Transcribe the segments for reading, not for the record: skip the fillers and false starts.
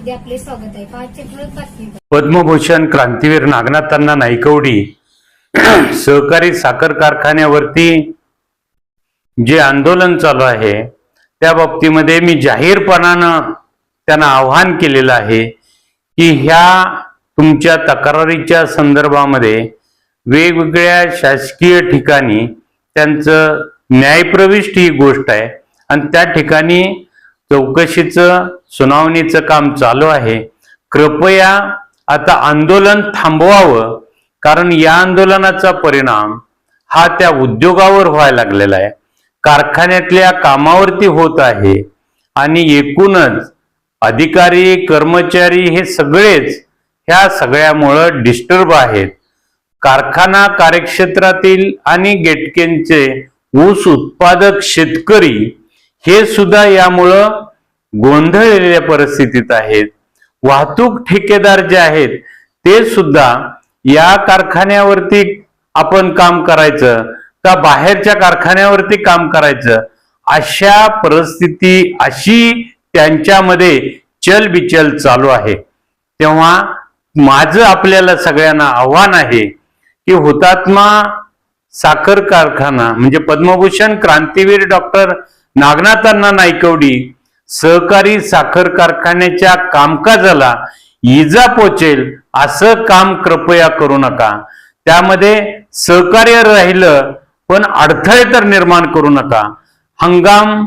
मध्ये आपले स्वागत आहे। आजचे ठळक बातमी। पद्मभूषण क्रांतीवीर नागनाथांना नाईकवडी सहकारी साखर कारखान्यावरती जे आंदोलन चालू आहे त्या बाबतीमध्ये मी जाहीरपणानं त्यांना आवाहन केलेलं आहे की ह्या तुमच्या तक्रारीच्या संदर्भामध्ये वेगवेगळ्या शासकीय ठिकाणी त्यांचं न्यायप्रविष्ट ही गोष्ट आहे आणि त्या ठिकाणी चौकशीचं सुनावणीचं काम चालू आहे। कृपया आता आंदोलन थांबवावं, कारण या आंदोलनाचा परिणाम हा त्या उद्योगावर व्हायला लागलेला आहे, कारखान्यातल्या कामावरती होत आहे आणि एकूणच अधिकारी कर्मचारी हे सगळेच ह्या सगळ्यामुळं डिस्टर्ब आहेत। कारखाना कार्यक्षेत्रातील आणि गेटकेंचे ऊस उत्पादक शेतकरी हे सुद्धा यामुळं गोंधळलेल्या परिस्थितीत आहेत। वाहतूक ठेकेदार जे आहेत ते सुद्धा या कारखान्यावरती आपण काम करायचं का बाहेरच्या कारखान्यावरती काम करायचं अशा परिस्थिती अशी त्यांच्यामध्ये चलबिचल चालू आहे। तेव्हा माझं आपल्याला सगळ्यांना आव्हान आहे की हुतात्मा साखर कारखाना म्हणजे पद्मभूषण क्रांतीवीर डॉक्टर नागनाथांना नाईकवडी सहकारी साखर कारखान्याच्या कामकाजाला इजा पोचेल असं काम कृपया करू नका। त्यामध्ये सहकार्य राहिलं पण अडथळे तर निर्माण करू नका। हंगाम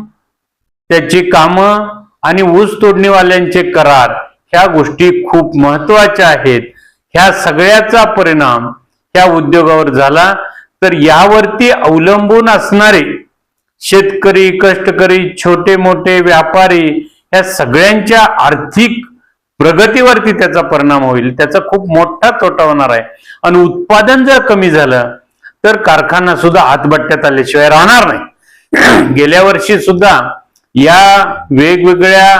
त्याची कामं आणि ऊस तोडणीवाल्यांचे करार ह्या गोष्टी खूप महत्वाच्या आहेत। ह्या सगळ्याचा परिणाम ह्या उद्योगावर झाला तर यावरती अवलंबून असणारे शेतकरी कष्टकरी छोटे मोठे व्यापारी या सगळ्यांच्या आर्थिक प्रगतीवरती त्याचा परिणाम होईल, त्याचा खूप मोठा तोटा होणार आहे। आणि उत्पादन जर कमी झालं तर कारखाना सुद्धा हातबट्ट्यात आल्याशिवाय राहणार नाही। गेल्या वर्षी सुद्धा या वेगवेगळ्या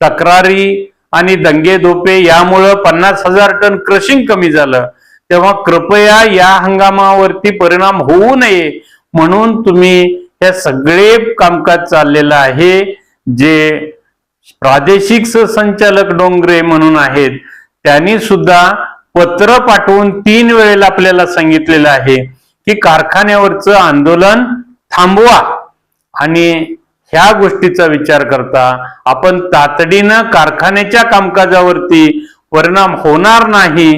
तक्रारी आणि दंगे धोपे यामुळं 50,000 टन क्रशिंग कमी झालं। तेव्हा कृपया या हंगामावरती परिणाम होऊ नये म्हणून तुम्ही हे सगळे कामकाज चाललेलं आहे। जे प्रादेशिक संचालक डोंगरे म्हणून आहेत त्यांनी सुद्धा पत्र पाठवून 3 वेळेला आपल्याला सांगितलेलं आहे की कारखान्यावरचं आंदोलन थांबवा आणि ह्या गोष्टीचा विचार करता आपण तातडीनं कारखान्याच्या कामकाजावरती परिणाम होणार नाही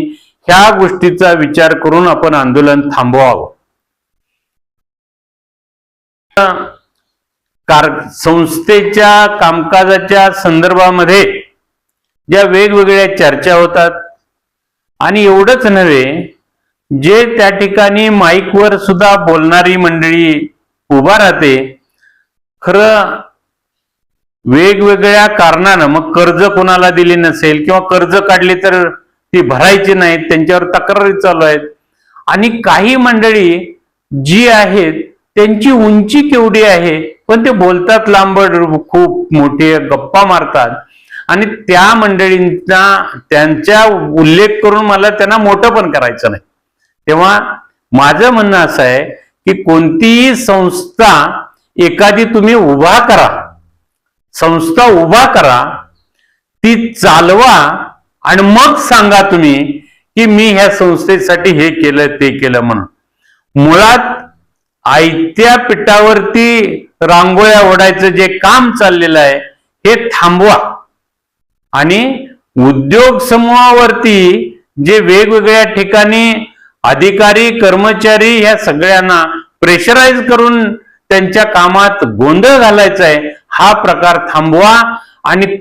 ह्या गोष्टीचा विचार करून आपण आंदोलन थांबवावं। संस्थेच्या कामकाजाच्या संदर्भामध्ये ज्या वेगवेगळ्या चर्चा होतात आणि एवढंच नव्हे जे त्या ठिकाणी माईकवर सुद्धा बोलणारी मंडळी उभा राहते, खरं वेगवेगळ्या कारणानं मग कर्ज कोणाला दिली नसेल किंवा कर्ज काढली तर ती भरायची नाहीत त्यांच्यावर तक्रारी चालू आहेत आणि काही मंडळी जी आहेत त्यांची उंची केवढी आहे पण ते बोलतात लांबड खूप मोठे गप्पा मारतात आणि त्या मंडळींना त्यांचा उल्लेख करून मला त्यांना मोठं पण करायचं नाही। तेव्हा माझं म्हणणं असं आहे की कोणतीही संस्था एखादी तुम्ही उभा करा, संस्था उभा करा, ती चालवा आणि मग सांगा तुम्ही की मी ह्या संस्थेसाठी हे केलं ते केलं म्हणून। मुळात आयत्या पिठावरती रांगोळ्या ओढायचं जे काम चाललेलं आहे हे थांबवा आणि उद्योग समूहावरती जे वेगवेगळ्या ठिकाणी अधिकारी कर्मचारी ह्या सगळ्यांना प्रेशराईज करून त्यांच्या कामात गोंधळ घालायचा आहे हा प्रकार थांबवा आणि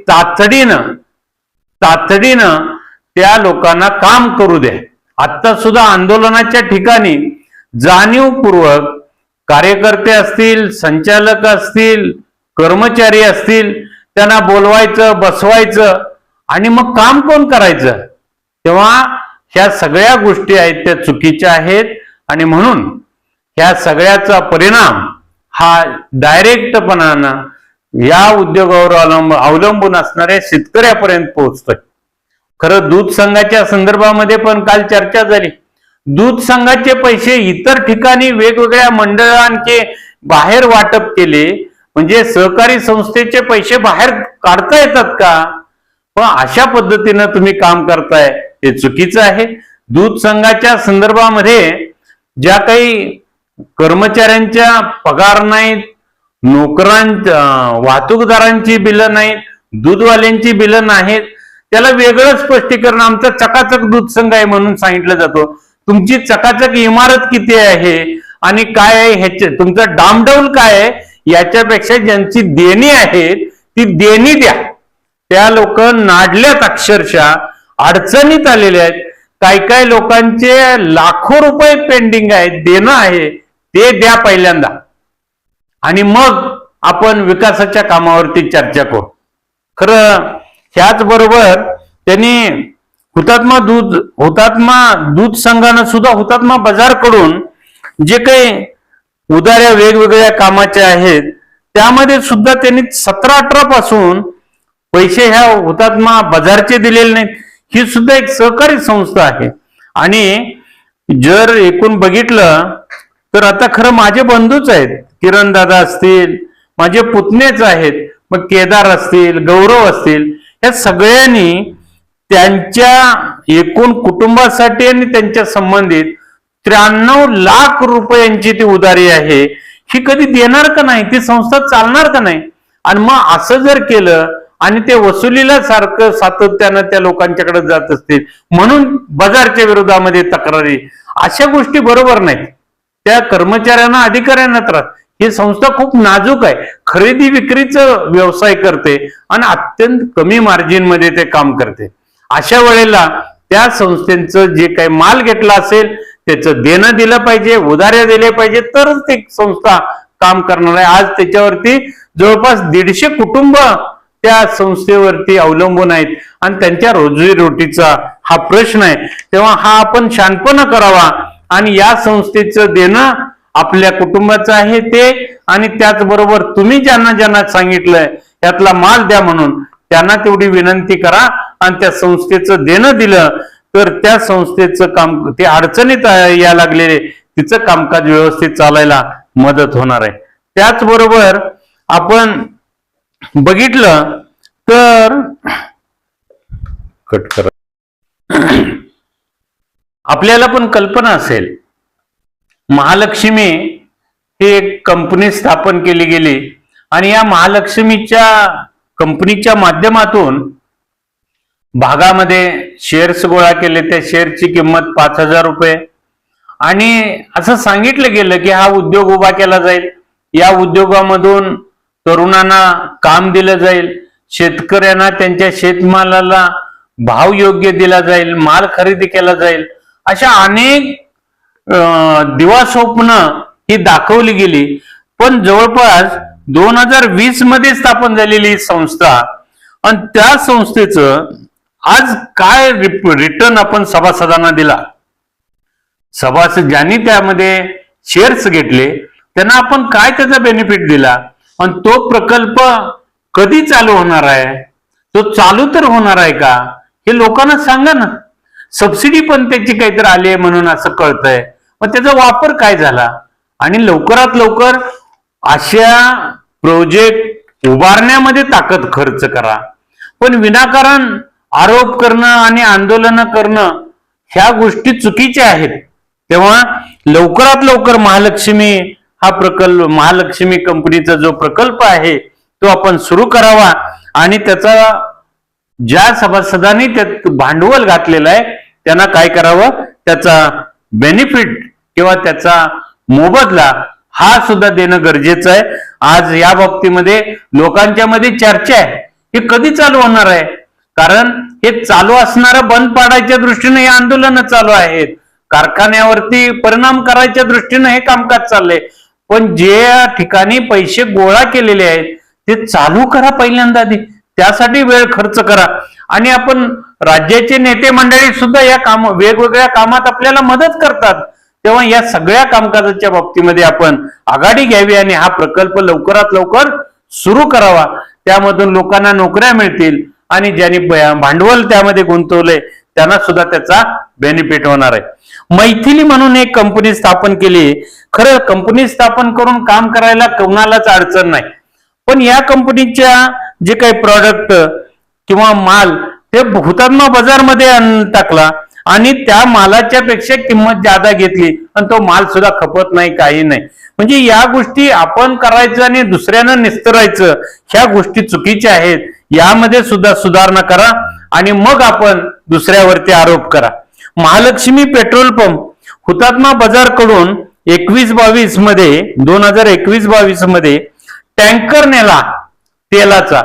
तातडीनं त्या लोकांना काम करू द्या। आता सुद्धा आंदोलनाच्या ठिकाणी जाणीवपूर्वक कार्यकर्ते असतील, संचालक असतील, कर्मचारी असतील त्यांना बोलवायचं बसवायचं आणि मग काम कोण करायचं। तेव्हा ह्या सगळ्या गोष्टी आहेत त्या चुकीच्या आहेत आणि म्हणून ह्या सगळ्याचा परिणाम हा डायरेक्टपणानं या उद्योगावर अवलंबून असणाऱ्या शेतकऱ्यापर्यंत पोहोचतोय। खरं दूध संघाच्या संदर्भामध्ये पण काल चर्चा झाली। दूध संघाचे पैसे इतर ठिकाणी वेगवेगळ्या मंडळांचे बाहेर वाटप केले म्हणजे सहकारी संस्थेचे पैसे बाहेर काढता येतात का? पण अशा पद्धतीनं तुम्ही काम करताय ते चुकीचं आहे. दूध संघाच्या संदर्भामध्ये ज्या काही कर्मचाऱ्यांच्या पगार नाहीत, वाहतूकदारांची बिलं नाहीत, दूधवाल्यांची बिलं नाहीत, त्याला वेगळं स्पष्टीकरण आमचा चकाचक दूध संघ आहे म्हणून सांगितलं जातो. तुमची चकाचक इमारत किती आहे आणि काय आहे ह्याचे तुमचा डामडौल काय आहे, याच्यापेक्षा ज्यांची देणी आहेत ती देणी द्या. त्या लोक नाडल्यात, अक्षरशः अडचणीत आलेले आहेत. काय लोकांचे लाखो रुपये पेंडिंग आहेत, देणं आहे, ते द्या पहिल्यांदा आणि मग आपण विकासाच्या कामावरती चर्चा करू. खरं ह्याच बरोबर त्यांनी हुतात्मा दूध संघानं सुद्धा हुतात्मा बाजार कडून जे काही उधाऱ्या वेगवेगळ्या कामाच्या आहेत त्यामध्ये सुद्धा त्यांनी 17-18 पासून पैसे ह्या हुतात्मा बाजारचे दिलेले नाहीत. ही सुद्धा एक सहकारी संस्था आहे. आणि जर एकूण बघितलं तर आता खरं माझे बंधूच आहेत, किरण दादा असतील, माझे पुतणेच आहेत, मग केदार असतील, गौरव असतील, या सगळ्यांनी त्यांच्या एकूण कुटुंबासाठी आणि त्यांच्या संबंधित 93 लाख रुपयांची ती उधारी आहे. ही कधी देणार का नाही, ती संस्था चालणार का नाही? आणि मग असं जर केलं आणि ते वसुलीला सारखं सातत्यानं त्या लोकांच्याकडे जात असतील म्हणून बाजारच्या विरोधामध्ये तक्रारी, अशा गोष्टी बरोबर नाहीत. त्या कर्मचाऱ्यांना, अधिकाऱ्यांना त्रास. ही संस्था खूप नाजूक आहे, खरेदी विक्रीचं व्यवसाय करते आणि अत्यंत कमी मार्जिन मध्ये ते काम करते. अशा वेळेला त्या संस्थेचं जे काही माल घेतला असेल त्याचं देणं दिलं पाहिजे, उधाऱ्या दिले पाहिजे, तरच ती संस्था काम करणार आहे. आज त्याच्यावरती जवळपास 150 कुटुंब त्या संस्थेवरती अवलंबून आहेत आणि त्यांच्या रोजीरोटीचा हा प्रश्न आहे. तेव्हा हा आपण शानपणा करावा आणि या संस्थेचं देणं आपल्या कुटुंबाचं आहे ते, आणि त्याचबरोबर तुम्ही ज्यांना ज्यांना सांगितलंय त्यातला माल द्या म्हणून त्यांना तेवढी विनंती करा आणि त्या संस्थेचं देणं दिलं तर त्या संस्थेचं काम, ते अडचणीत या लागलेले, तिचं कामकाज व्यवस्थित चालायला मदत होणार आहे. त्याचबरोबर आपण बघितलं तर कट करा, आपल्याला पण कल्पना असेल, महालक्ष्मी ही एक कंपनी स्थापन केली गेली आणि या महालक्ष्मीच्या कंपनीच्या माध्यमातून भागामध्ये शेअर्स गोळा केले. त्या शेअरची किंमत 5,000 रुपये आणि असं सांगितलं गेलं की हा उद्योग उभा केला जाईल, या उद्योगामधून तरुणांना काम दिलं जाईल, शेतकऱ्यांना त्यांच्या शेतमालाला भाव योग्य दिला जाईल, माल खरेदी केला जाईल. अशा अनेक दिवास्वप्न ही दाखवली गेली. पण जवळपास 2020 मध्ये स्थापन झालेली संस्था आणि त्या संस्थेचं आज काय रिटर्न आपण सभासदांना दिला, सभासद ज्यांनी त्यामध्ये शेअर्स घेतले त्यांना आपण काय त्याचा बेनिफिट दिला आणि तो प्रकल्प कधी चालू होणार आहे, तो चालू तर होणार आहे का, हे लोकांना सांगा ना. सबसिडी पण त्याची काहीतरी आली आहे म्हणून असं कळतंय, मग त्याचा वापर काय झाला? आणि लवकरात लवकर अशा प्रोजेक्ट उभारण्यामध्ये ताकद खर्च करा. पण विनाकारण आरोप करणं आणि आंदोलन करणं ह्या गोष्टी चुकीच्या आहेत. तेव्हा लवकरात लवकर महालक्ष्मी हा प्रकल्प, महालक्ष्मी कंपनीचा जो प्रकल्प आहे तो आपण सुरू करावा आणि त्याचा ज्या सभासदांनी त्यात भांडवल घातलेलं आहे त्यांना काय करावं, त्याचा बेनिफिट किंवा त्याचा मोबदला हा सुद्धा देणं गरजेचं आहे. आज या बाबतीमध्ये लोकांच्या मध्ये चर्चा आहे हे कधी चालू होणार आहे, कारण हे चालू असणारं बंद पाडायच्या दृष्टीने हे आंदोलन चालू आहेत, कारखान्यावरती परिणाम करायच्या दृष्टीने हे कामकाज चाललंय. पण जे ठिकाणी पैसे गोळा केलेले आहेत ते चालू करा पहिल्यांदा आधी, त्यासाठी वेळ खर्च करा. आणि आपण राज्याचे नेते मंडळी सुद्धा या वेगवेगळ्या कामात आपल्याला मदत करतात. तेव्हा या सगळ्या कामकाजाच्या बाबतीमध्ये आपण आघाडी घ्यावी आणि हा प्रकल्प लवकरात लवकर सुरू करावा. त्यामधून लोकांना नोकऱ्या मिळतील आणि ज्यांनी भांडवल त्यामध्ये गुंतवलंय त्यांना सुद्धा त्याचा बेनिफिट होणार आहे. मैथिली म्हणून एक कंपनी स्थापन केली. खरं कंपनी स्थापन करून काम करायला कोणालाच अडचण नाही, पण या कंपनीच्या जे काही प्रॉडक्ट किंवा माल हे हुतात्मा बाजारमध्ये टाकला आणि त्या मालाच्या पेक्षा किंमत जादा घेतली आणि तो माल सुद्धा खपत नाही, काही नाही. म्हणजे या गोष्टी आपण करायचं आणि दुसऱ्यानं निस्तरायचं, ह्या गोष्टी चुकीच्या आहेत. यामध्ये सुद्धा सुधारणा करा आणि मग आपण दुसऱ्यावरती आरोप करा. महालक्ष्मी पेट्रोल पंप हुतात्मा बाजार कडून 2021 मध्ये टँकर नेला तेलाचा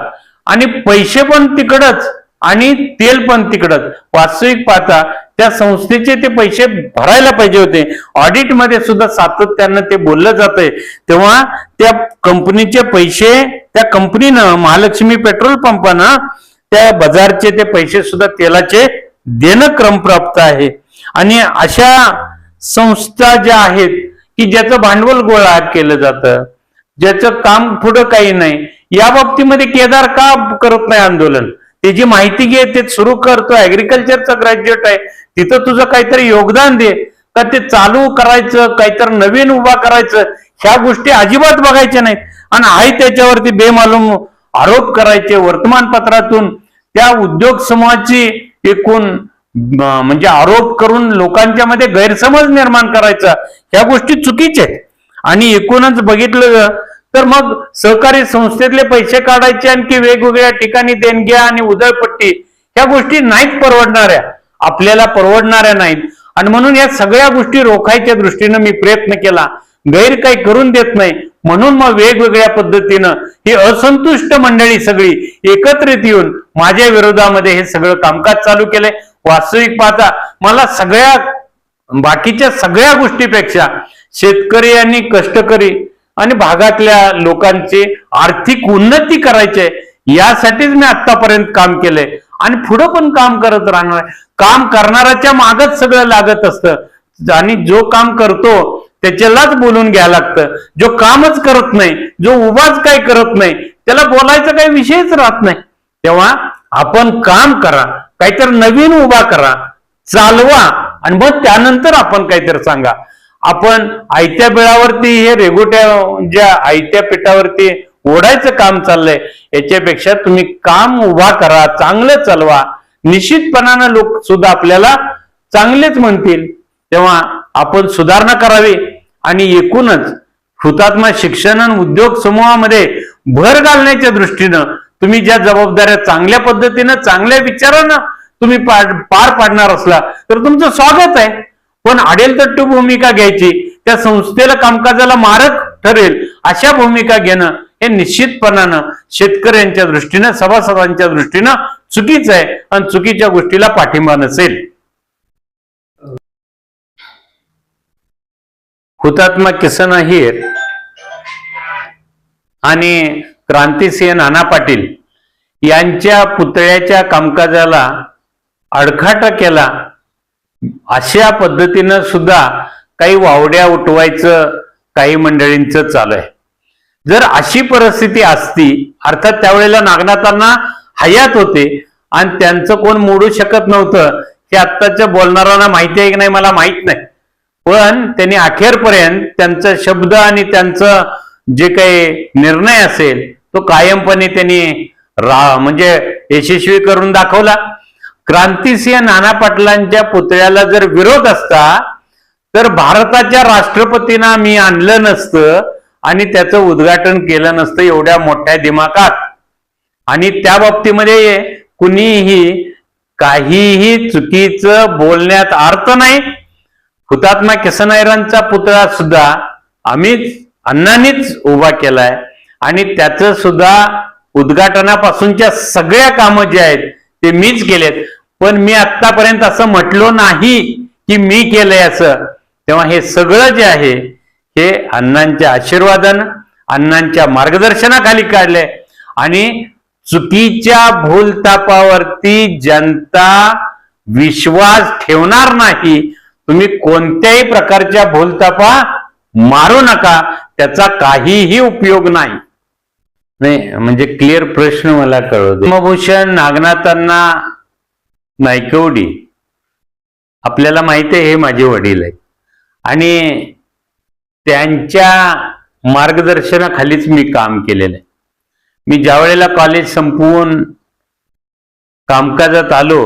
आणि पैसे पण तिकडच आणि तेल पण तिकडच. वास्तविक पाहता त्या संस्थेचे ते पैसे भरायला पाहिजे होते. ऑडिट मध्ये सुद्धा सातत्यानं ते बोललं जातंय. तेव्हा त्या कंपनीचे पैसे त्या कंपनीनं महालक्ष्मी पेट्रोल पंपानं त्या बाजारचे ते पैसे सुद्धा तेलाचे देणं क्रमप्राप्त आहे. आणि अशा संस्था ज्या आहेत की ज्याचं भांडवल गोळा केलं जातं, ज्याचं काम पुढं काही नाही, या बाबतीमध्ये केदार का करत नाही आंदोलन? त्याची माहिती घे, ते सुरू करतो. ऍग्रिकल्चरचा ग्रॅज्युएट आहे, तिथं तुझं काहीतरी योगदान दे. का ते चालू करायचं, काहीतरी नवीन उभा करायचं, ह्या गोष्टी अजिबात बघायच्या नाहीत. आणि आहे त्याच्यावरती बेमालूम आरोप करायचे. वर्तमानपत्रातून त्या उद्योग समूहाची एकूण म्हणजे आरोप करून लोकांच्या मध्ये गैरसमज निर्माण करायचा, ह्या गोष्टी चुकीच्या आहेत. आणि एकूणच बघितलं तर मग सहकारी संस्थेतले पैसे काढायचे, आणखी वेगवेगळ्या ठिकाणी देणग्या आणि उधळपट्टी, ह्या गोष्टी नाहीत परवडणाऱ्या, आपल्याला परवडणाऱ्या नाहीत. आणि म्हणून या सगळ्या गोष्टी रोखायच्या दृष्टीनं मी प्रयत्न केला. गैर काही करून देत नाही, म्हणून मग वेगवेगळ्या पद्धतीनं ही असंतुष्ट मंडळी सगळी एकत्रित येऊन माझ्या विरोधामध्ये हे सगळं कामकाज चालू केलंय. वास्तविक पाहता मला सगळ्या बाकीच्या सगळ्या गोष्टीपेक्षा शेतकरी आणि कष्टकरी आणि भागातल्या लोकांची आर्थिक उन्नती करायची आहे, यासाठीच मी आतापर्यंत काम केलंय आणि पुढं पण काम करत राहणार. काम करणाऱ्याच्या मागच सगळं लागत असतं आणि जो काम करतो त्याच्यालाच बोलून घ्यायला लागतं. जो कामच करत नाही, जो उभाच काही करत नाही, त्याला बोलायचा काही विषयच राहत नाही. तेव्हा आपण काम करा, काहीतरी नवीन उभा करा, चालवा आणि मग त्यानंतर आपण काहीतरी सांगा. आपण आयत्या बिळावरती हे रेगोट्या ज्या आयत्या पिठावरती ओढायचं काम चाललंय, याच्यापेक्षा तुम्ही काम उभा करा, चांगलं चालवा. निश्चितपणानं लोक सुद्धा आपल्याला चांगलेच म्हणतील. तेव्हा आपण सुधारणा करावी आणि एकूणच हुतात्मा शिक्षण आणि उद्योग समूहामध्ये भर घालण्याच्या दृष्टीनं तुम्ही ज्या जबाबदाऱ्या चांगल्या पद्धतीनं चांगल्या विचारानं तुम्ही पार पाडणार असला तर तुमचं स्वागत आहे. पण आडेलतट्टू भूमिका घ्यायची, त्या संस्थेला कामकाजाला मारक ठरेल अशा भूमिका घेणं हे निश्चितपणानं शेतकऱ्यांच्या दृष्टीनं सभासदांच्या दृष्टीनं चुकीचं आहे आणि चुकीच्या गोष्टीला पाठिंबा नसेल. हुतात्मा किसन अहिर आणि क्रांतिसिंह नाना पाटील यांच्या पुतळ्याच्या कामकाजाला अडखाटा केला, अशा पद्धतीनं सुद्धा काही वावड्या उठवायचं काही मंडळींचं चालू आहे. जर अशी परिस्थिती असती, अर्थात त्यावेळेला नागनाथांना हयात होते आणि त्यांचं कोण मोडू शकत नव्हतं, हे आत्ताच्या बोलणाऱ्यांना माहिती आहे की नाही मला माहित नाही. पण त्यांनी अखेरपर्यंत त्यांचा शब्द आणि त्यांचं जे काही निर्णय असेल तो कायमपणे त्यांनी म्हणजे यशस्वी करून दाखवला. क्रांतिसिंह नाना पाटलांच्या पुतळ्याला जर विरोध असता तर भारताच्या राष्ट्रपतींना मी आणलं नसतं आणि त्याचं उद्घाटन केलं नसतं एवढ्या मोठ्या दिमाखात. आणि त्या बाबतीमध्ये कुणीही काहीही चुकीचं बोलण्यात अर्थ नाही. हुतात्मा किसन अहिरांचा पुतळा सुद्धा अण्णांनीच उभा केलाय आणि त्याचं सुद्धा उद्घाटनापासूनच्या सगळ्या कामं जे आहेत ते मीच केलेत. पण मी आतापर्यंत असं म्हटलो नाही की मी केलंय असं. तेव्हा हे सगळं जे आहे हे अण्णांच्या आशीर्वादानं अण्णांच्या मार्गदर्शनाखाली काढलंय आणि चुकीच्या भूलथापावरती जनता विश्वास ठेवणार नाही. तुम्ही कोणत्याही प्रकारच्या भूलथापा मारू नका, त्याचा काहीही उपयोग नाही. म्हणजे क्लिअर प्रश्न मला कळवतो. पद्मभूषण नागनाथांना नायकवडी आपल्याला माहिती आहे, हे माझे वडील आहेत आणि त्यांच्या मार्गदर्शनाखालीच मी काम केलेलं आहे. मी ज्या वेळेला कॉलेज संपवून कामकाजात आलो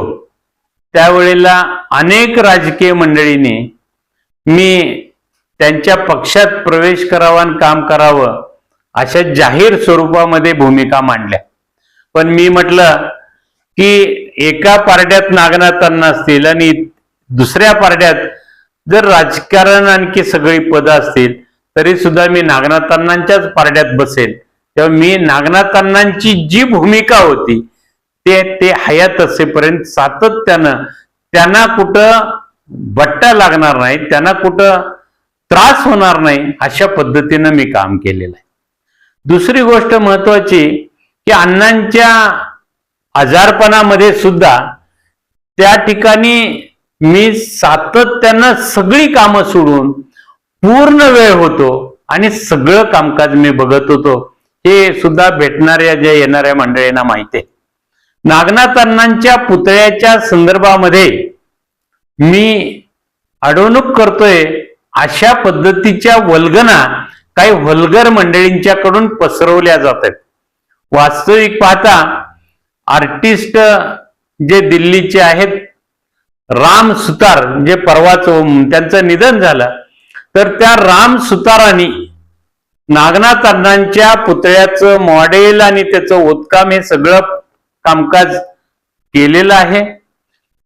त्यावेळेला अनेक राजकीय मंडळींनी मी त्यांच्या पक्षात प्रवेश करावा आणि काम करावं अशा जाहीर स्वरूपामध्ये भूमिका मांडल्या. पण मी म्हटलं की एका पार्ट्यात नागनाथांना असतील आणि दुसऱ्या पार्ट्यात जर राजकारण आणखी सगळी पदं असतील तरी सुद्धा मी नागनाथांनाच्याच पार्ट्यात बसेल. तेव्हा मी नागनाथांनाची जी भूमिका होती ते हयात असेपर्यंत सातत्यानं त्यांना कुठं बट्टा लागणार नाही, त्यांना कुठं त्रास होणार नाही अशा पद्धतीनं मी काम केलेलं आहे. दुसरी गोष्ट महत्वाची की अण्णांच्या आजारपणामध्ये सुद्धा त्या ठिकाणी मी सातत्यानं सगळी कामं सोडून पूर्ण वेळ होतो आणि सगळं कामकाज मी बघत होतो. हे सुद्धा भेटणाऱ्या ज्या येणाऱ्या मंडळींना माहिती आहे. नागनाथ अण्णांच्या पुतळ्याच्या संदर्भामध्ये मी अडवणूक करतोय अशा पद्धतीच्या वल्गना काही वल्गर मंडळींच्याकडून पसरवल्या जात आहेत. वास्तविक पाहता आर्टिस्ट जे दिल्लीचे आहेत राम सुतार, जे परवाच त्यांचं निधन झालं, तर त्या राम सुतारांनी नागनाथ अण्णांच्या पुतळ्याचं मॉडेल आणि त्याचं ओतकाम हे सगळं कामकाज केलेलं आहे.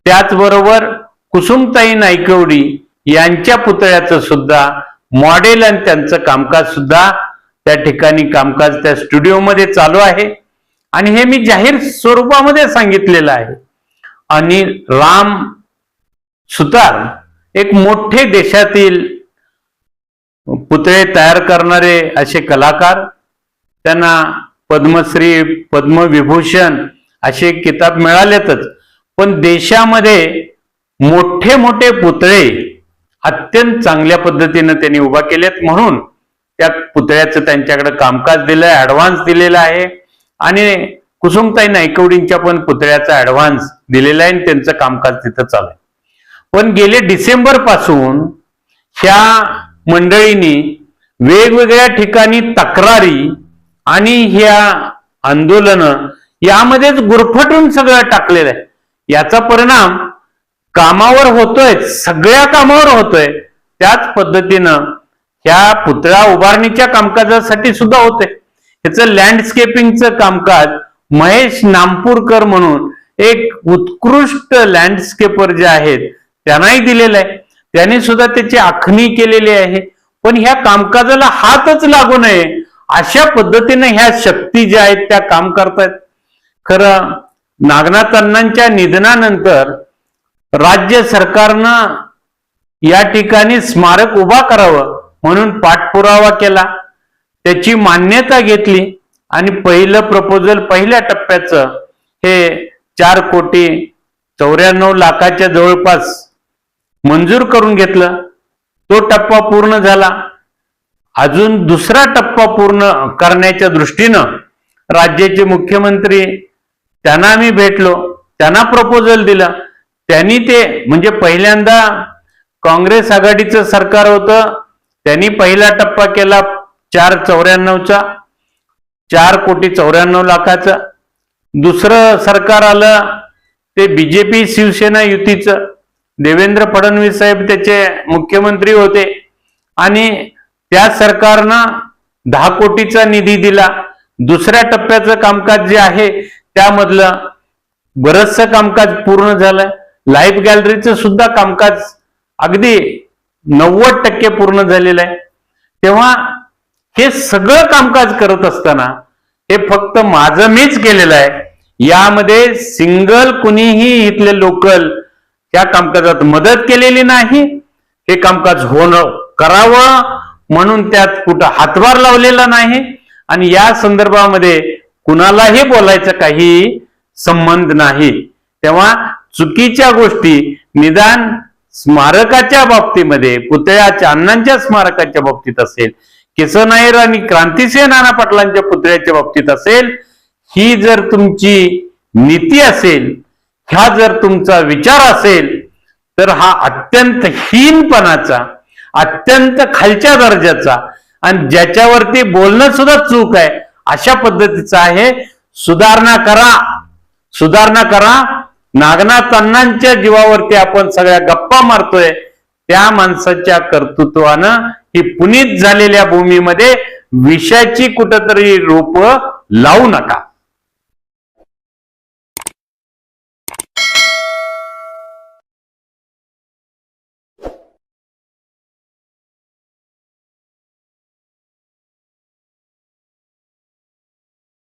त्याचबरोबर कुसुमताई नायकवडी यांच्या पुतळ्याचं सुद्धा मॉडेल आणि त्यांचं कामकाज सुद्धा त्या ठिकाणी कामकाज त्या स्टुडिओमध्ये चालू आहे आणि हे मी जाहीर स्वरूपामध्ये सांगितलेलं आहे. आणि राम सुतार एक मोठे देशातील पुतळे तयार करणारे असे कलाकार, त्यांना पद्मश्री पद्मविभूषण असे किताब मिळालेतच, पण देशामध्ये मोठे मोठे पुतळे अत्यंत चांगल्या पद्धतीने त्यांनी उभा केलेत. म्हणून त्या पुतळ्याचं त्यांच्याकडे कामकाज दिलंय, ऍडव्हान्स दिलेला आहे आणि कुसुमताई नायकवडींच्या पण पुतळ्याचा ऍडव्हान्स दिलेला आहे आणि त्यांचं कामकाज तिथं चालू आहे. पण गेले डिसेंबर पासून ह्या मंडळींनी वेगवेगळ्या ठिकाणी तक्रारी आणि ह्या आंदोलनं यामध्येच गुरफटून सगळं टाकलेलं आहे. याचा परिणाम कामावर होतोय, सगळ्या कामावर होतोय. त्याच पद्धतीनं ह्या पुतळा उभारणीच्या कामकाजासाठी सुद्धा होतंय. ह्याचं लँडस्केपिंगचं कामकाज महेश नामपूरकर म्हणून एक उत्कृष्ट लँडस्केपर जे आहेत त्यांनाही दिलेलं आहे. त्यांनी सुद्धा त्याची आखणी केलेली आहे. पण ह्या कामकाजाला हातच लागू नये अशा पद्धतीने ह्या शक्ती ज्या आहेत त्या काम करतायत. खरं नागनाथ अण्णांच्या निधनानंतर राज्य सरकारनं या ठिकाणी स्मारक उभा करावं म्हणून पाठपुरावा केला, त्याची मान्यता घेतली आणि पहिलं प्रपोजल पहिल्या टप्प्याचं हे 4,94,00,000 जवळपास मंजूर करून घेतलं. तो टप्पा पूर्ण झाला. अजून दुसरा टप्पा पूर्ण करण्याच्या दृष्टीनं राज्याचे मुख्यमंत्री त्यांना आम्ही भेटलो, त्यांना प्रपोजल दिलं. त्यांनी ते म्हणजे पहिल्यांदा काँग्रेस आघाडीचं सरकार होतं, त्यांनी पहिला टप्पा केला 4,94,00,000चा, 4,94,00,000. दुसरं सरकार आलं ते बीजेपी शिवसेना युतीचं, देवेंद्र फडणवीस साहेब त्याचे मुख्यमंत्री होते आणि त्या सरकारनं 10 कोटीचा निधी दिला. दुसऱ्या टप्प्याचं कामकाज जे आहे त्यामधलं बरचसं कामकाज पूर्ण झालं. लाईफ गॅलरीचं सुद्धा कामकाज अगदी 90% पूर्ण झालेलं आहे. तेव्हा हे सगळं कामकाज करत असताना हे फक्त माझं मीच केलेलं आहे. यामध्ये सिंगल कुणीही इथले लोकल त्या कामकाजात मदत केलेली नाही. हे कामकाज होणं करावं म्हणून त्यात कुठं हातभार लावलेला नाही आणि या संदर्भामध्ये कुणालाही बोलायचं काही संबंध नाही. तेव्हा चुकीच्या गोष्टी निदान स्मारकाच्या बाबतीमध्ये, पुतळ्याच्या अण्णांच्या स्मारकाच्या बाबतीत असेल, किसन नायर आणि क्रांतिसिंह नाना पाटलांच्या पुतळ्याच्या बाबतीत असेल, ही जर तुमची नीती असेल, ह्या जर तुमचा विचार असेल तर हा अत्यंत हीनपणाचा, अत्यंत खालच्या दर्जाचा आणि ज्याच्यावरती बोलणं सुद्धा चूक आहे अशा पद्धतीचा आहे. सुधारणा करा. सुधारणा करा. नागनाथ अण्णांच्या जीवावरती आपण सगळ्या गप्पा मारतोय, त्या माणसाच्या कर्तृत्वानं ही पुनीत झालेल्या भूमीमध्ये विषाची कुठंतरी रोप लावू नका.